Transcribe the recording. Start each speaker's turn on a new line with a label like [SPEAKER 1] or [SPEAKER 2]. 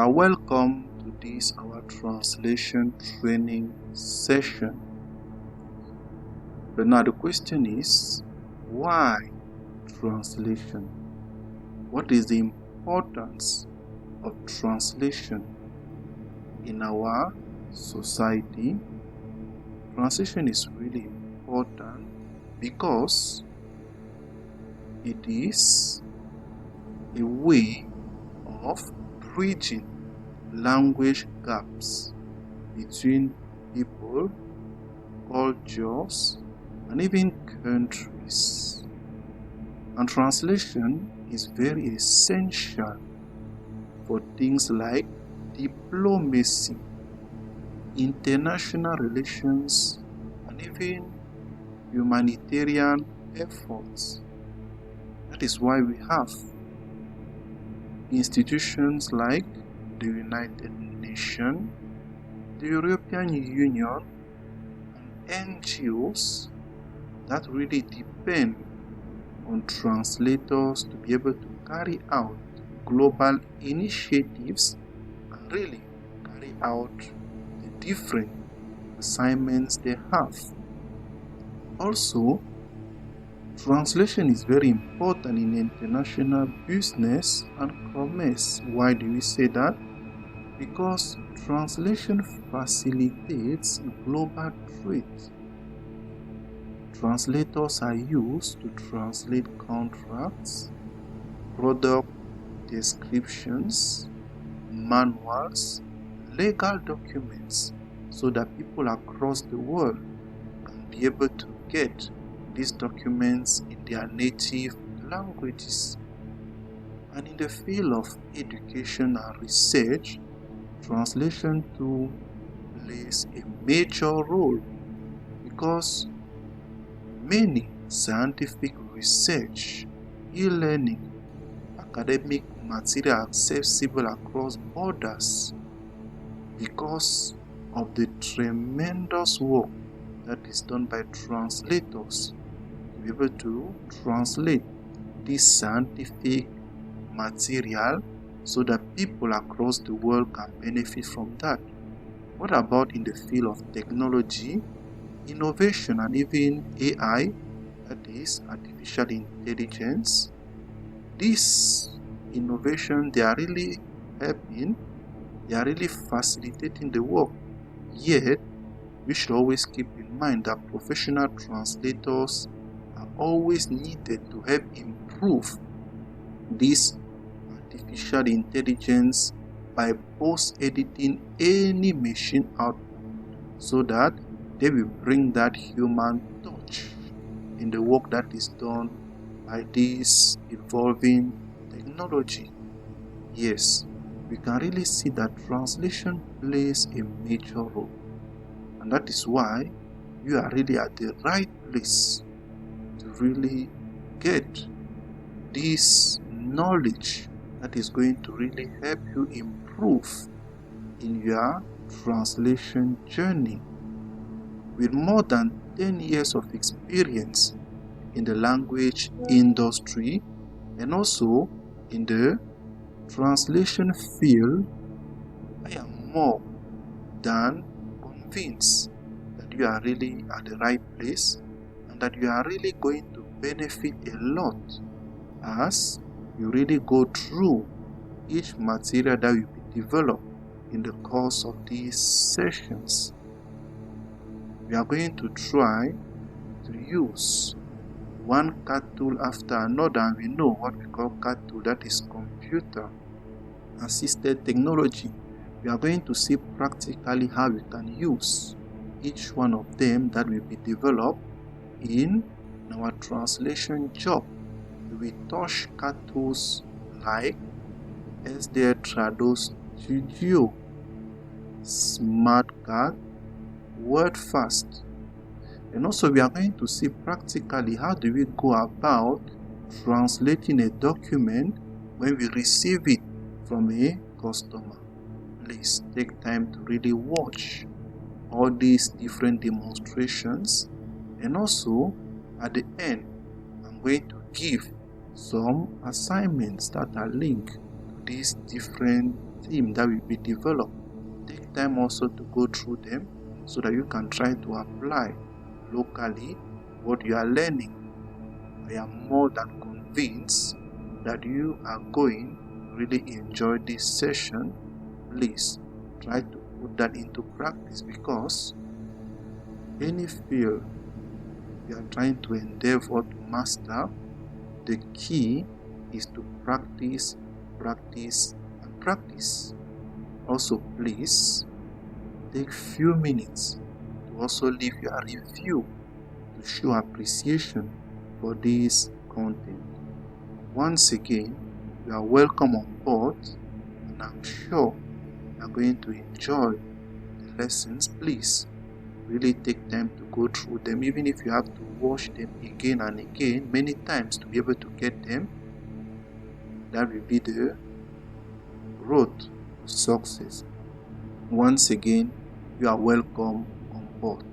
[SPEAKER 1] are welcome to this our translation training session. But now the question is, why translation? What is the importance of translation in our society? Translation is really important because it is a way of bridging language gaps between people, cultures, and even countries. And translation is very essential for things like diplomacy, international relations, and even humanitarian efforts. That is why we have institutions like the United Nations, the European Union, and NGOs that really depend on translators to be able to carry out global initiatives and really carry out the different assignments they have. Also, translation is very important in international business and commerce. Why do we say that? Because translation facilitates global trade. Translators are used to translate contracts, product descriptions, manuals, legal documents, so that people across the world can be able to get these documents in their native languages. And in the field of education and research, translation too plays a major role because many scientific research, e-learning, academic material accessible across borders because of the tremendous work that is done by translators to be able to translate this scientific material so that people across the world can benefit from that. What about in the field of technology, innovation, and even AI, that is artificial intelligence? This innovation, they are really helping, they are really facilitating the work. Yet, we should always keep in mind that professional translators are always needed to help improve this artificial intelligence by post-editing any machine output so that they will bring that human touch in the work that is done by this evolving technology. Yes, we can really see that translation plays a major role. And that is why you are really at the right place to really get this knowledge that is going to really help you improve in your translation journey. With more than 10 years of experience in the language industry and also in the translation field, I am more than convinced that you are really at the right place and that you are really going to benefit a lot as you really go through each material that will be developed in the course of these sessions. We are going to try to use one CAT tool after another, and we know what we call CAT tool, that is computer assisted technology. We are going to see practically how we can use each one of them that will be developed in our translation job. We touch CAT tools like SDL Trado Studio, SmartCAT, WordFast. And also we are going to see practically how do we go about translating a document when we receive it from a customer. Please take time to really watch all these different demonstrations, and also at the end I'm going to give some assignments that are linked to these different theme that will be developed. Take time also to go through them so that you can try to apply locally what you are learning. I am more than convinced that you are going to really enjoy this session. Please try to put that into practice, because any field you are trying to endeavor to master, the key is to practice, practice, and practice. Also, please take few minutes to also leave your review to show appreciation for this content. Once again, you are welcome on board, and I'm sure you are going to enjoy the lessons. Please really take time to go through them, even if you have to watch them again and again, many times, to be able to get them. That will be the road to success. Once again, you are welcome on board.